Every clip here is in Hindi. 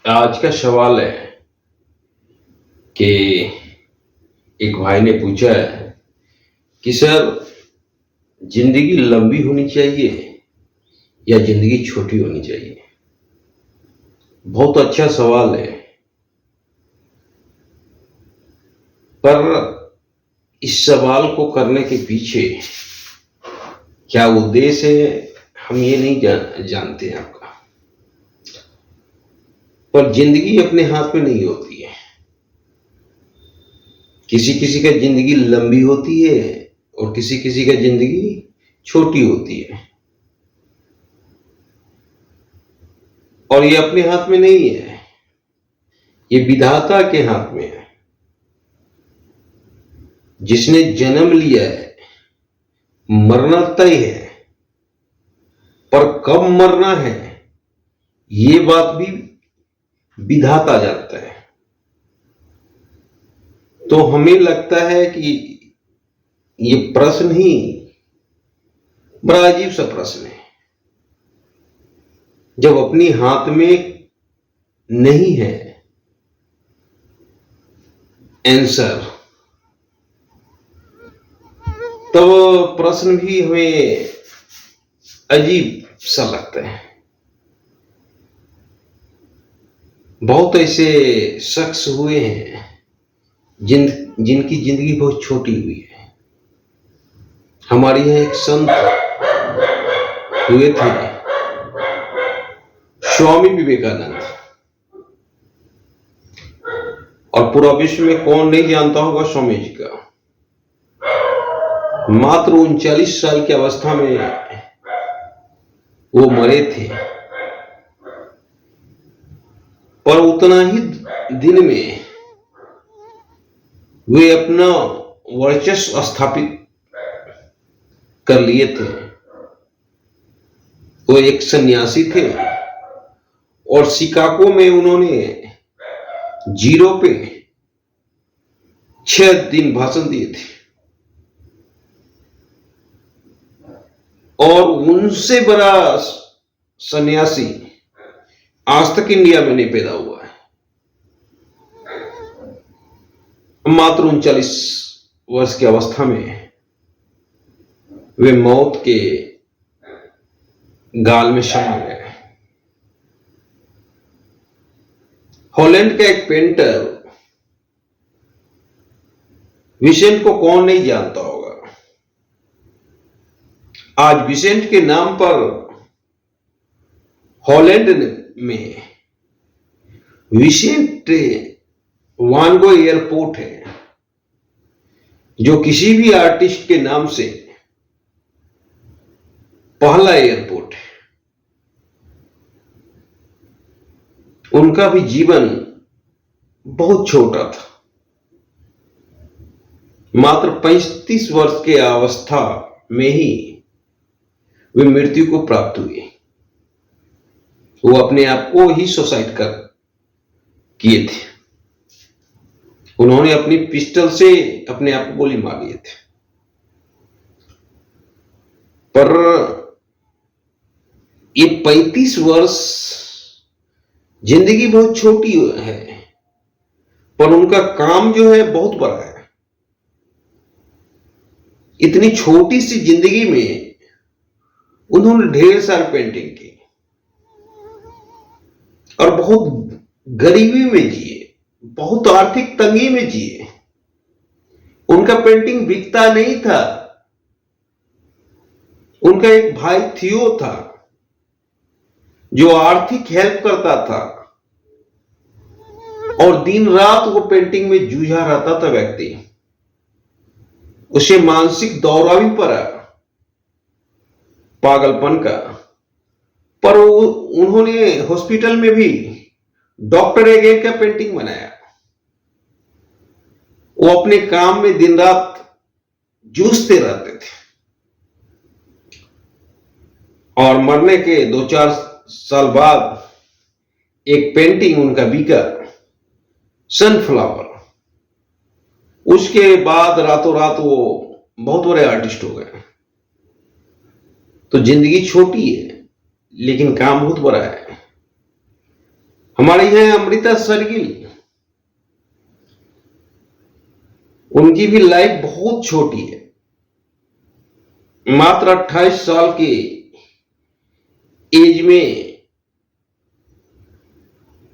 आज का सवाल है कि एक भाई ने पूछा है कि सर, जिंदगी लंबी होनी चाहिए या जिंदगी छोटी होनी चाहिए। बहुत अच्छा सवाल है, पर इस सवाल को करने के पीछे क्या उद्देश्य है हम ये नहीं जानते हैं आपका। पर जिंदगी अपने हाथ में नहीं होती है। किसी किसी का जिंदगी लंबी होती है और किसी किसी का जिंदगी छोटी होती है, और ये अपने हाथ में नहीं है, ये विधाता के हाथ में है। जिसने जन्म लिया है मरना तय है, पर कब मरना है ये बात भी विधाता जानता है। तो हमें लगता है कि ये प्रश्न ही बड़ा अजीब सा प्रश्न है। जब अपनी हाथ में नहीं है आंसर, तो प्रश्न भी हमें अजीब सा लगता है। बहुत ऐसे शख्स हुए हैं जिनकी जिंदगी बहुत छोटी हुई है। हमारे यहाँ एक संत हुए थे, स्वामी विवेकानंद, और पूरा विश्व में कौन नहीं जानता होगा स्वामी जी का। मात्र 39 साल की अवस्था में वो मरे थे, पर उतना ही दिन में वे अपना वर्चस्व स्थापित कर लिए थे। वो एक सन्यासी थे और शिकागो में उन्होंने जीरो पे 6 दिन भाषण दिए थे, और उनसे बड़ा सन्यासी आज तक इंडिया में नहीं पैदा हुआ है। मात्र 39 वर्ष की अवस्था में वे मौत के गाल में समा गए। हॉलैंड का एक पेंटर, विसेंट को कौन नहीं जानता होगा। आज विसेंट के नाम पर हॉलैंड में विसेंट वान गो एयरपोर्ट है, जो किसी भी आर्टिस्ट के नाम से पहला एयरपोर्ट है। उनका भी जीवन बहुत छोटा था। मात्र 35 वर्ष के अवस्था में ही वे मृत्यु को प्राप्त हुए। वो अपने आप को ही सुसाइड कर किए थे। उन्होंने अपनी पिस्टल से अपने आप को गोली मार लिए थे। पर ये 35 वर्ष जिंदगी बहुत छोटी है, पर उनका काम जो है बहुत बड़ा है। इतनी छोटी सी जिंदगी में उन्होंने ढेर सारी पेंटिंग की और बहुत गरीबी में जिए, बहुत आर्थिक तंगी में जिए। उनका पेंटिंग बिकता नहीं था। उनका एक भाई थियो था जो आर्थिक हेल्प करता था, और दिन रात वो पेंटिंग में जूझा रहता था व्यक्ति। उसे मानसिक दौरा भी पड़ा, पागलपन का। पर उन्होंने हॉस्पिटल में भी डॉक्टर एगेन का पेंटिंग बनाया। वो अपने काम में दिन रात जूझते रहते थे, और मरने के 2-4 साल बाद एक पेंटिंग उनका बिका, सनफ्लावर। उसके बाद रातों रात वो बहुत बड़े आर्टिस्ट हो गए। तो जिंदगी छोटी है लेकिन काम बहुत बड़ा है। हमारे यहाँ अमृता शेरगिल, उनकी भी लाइफ बहुत छोटी है, मात्र 28 साल की एज में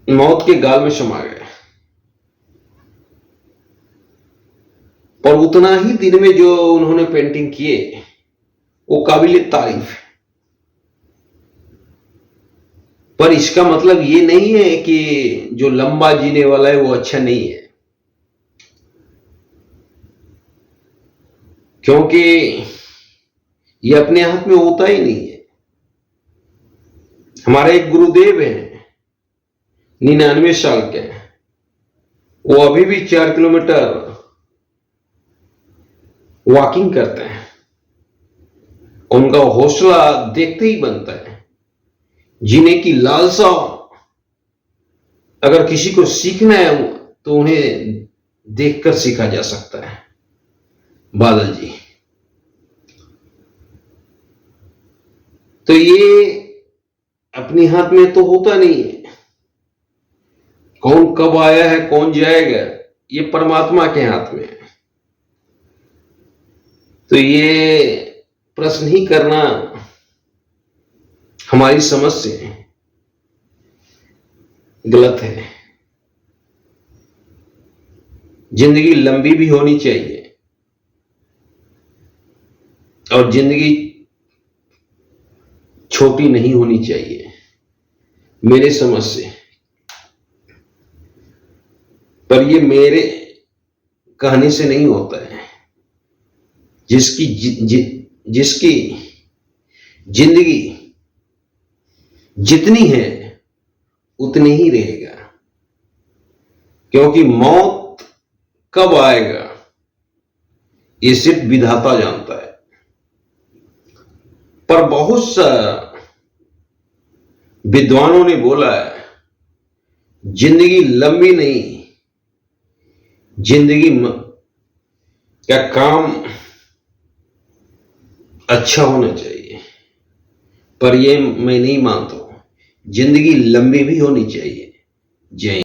मौत के गाल में समा गए, और उतना ही दिन में जो उन्होंने पेंटिंग किए वो काबिल तारीफ है। पर इसका मतलब ये नहीं है कि जो लंबा जीने वाला है वो अच्छा नहीं है, क्योंकि ये अपने हाथ में होता ही नहीं है। हमारे एक गुरुदेव हैं, 99 साल के, वो अभी भी 4 किलोमीटर वॉकिंग करते हैं। उनका हौसला देखते ही बनता है। जीने की लालसा अगर किसी को सीखना है तो उन्हें देखकर सीखा जा सकता है। बादल जी, तो ये अपने हाथ में तो होता नहीं है। कौन कब आया है, कौन जाएगा, ये परमात्मा के हाथ में है। तो ये प्रश्न ही करना हमारी समझ से गलत है। जिंदगी लंबी भी होनी चाहिए और जिंदगी छोटी नहीं होनी चाहिए, मेरे समझ से। पर ये मेरे कहने से नहीं होता है। जिसकी जिंदगी जितनी है उतनी ही रहेगा, क्योंकि मौत कब आएगा ये सिर्फ विधाता जानता है। पर बहुत सा विद्वानों ने बोला है, जिंदगी लंबी नहीं, जिंदगी का काम अच्छा होना चाहिए। पर ये मैं नहीं मानता हूं, जिंदगी लंबी भी होनी चाहिए। जय